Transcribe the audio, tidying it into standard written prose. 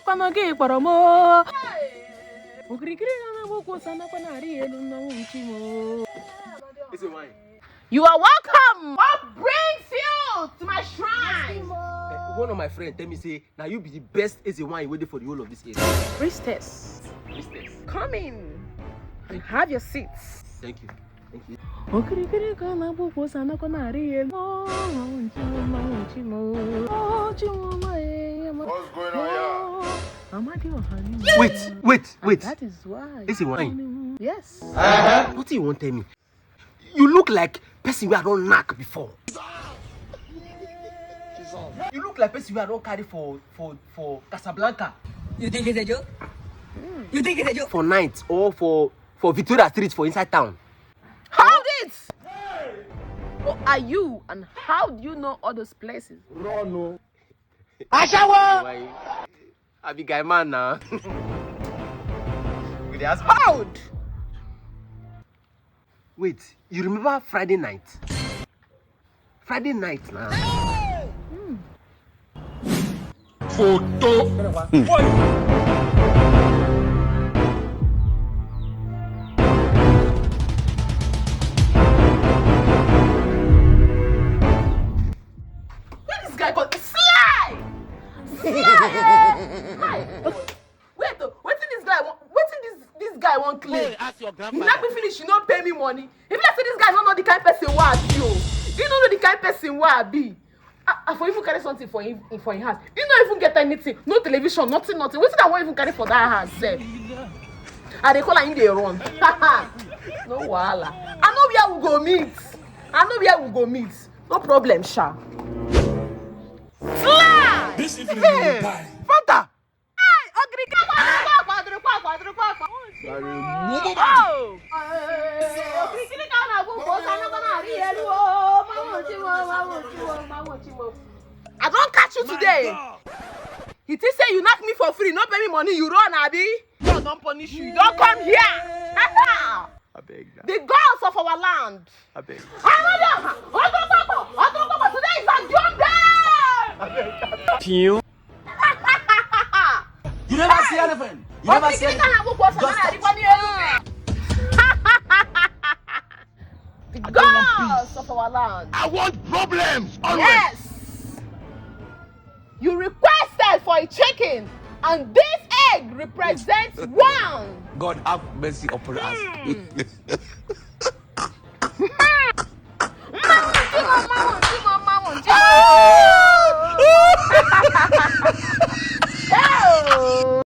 Panogi Paromo. You are welcome. What brings you to my shrine? One of my friends tell me say, now you be the best as a wine waiting for the whole of this area. Priestess, come in and have your seats. Thank you. Thank you. What's going on here? Wait. That is why. Is it wine? Yes. What do you want to tell me? You look like person we don't knock before. You look like person we don't carry for Casablanca. You think it's a joke? You think it's a joke? For night or for Victoria Street for inside town. Hold it! Who are you and how do you know all those places? No. Ashawa! Why? I be guy man now. With the Hold! Wait, you remember Friday night? Friday night now. Photo. Where this guy got Sly! Wait, this guy won't claim. Ask your He grandfather. let me finish, you not pay me money. If I say this guy don't know the kind person who I be, you don't know the kind person who I be. I for even carry something for him house. You don't even get anything, no television, nothing. What did I want even carry for that house, sir? And they call her in the run. No wahala. I know where we go meet. No problem, Sha. Fly! This evening Hey, you will die. Fanta! I don't catch you today. He say you knock me for free, not pay me money, you run, Abi. God don't punish you. Don't come here. I beg that. The gods of our land. I beg. Today is a jump day. You never see anything. You never see anything. The gods of our land. I want problems. Always. Yes. You requested for a chicken, and this egg represents one. God have mercy upon us. Oh.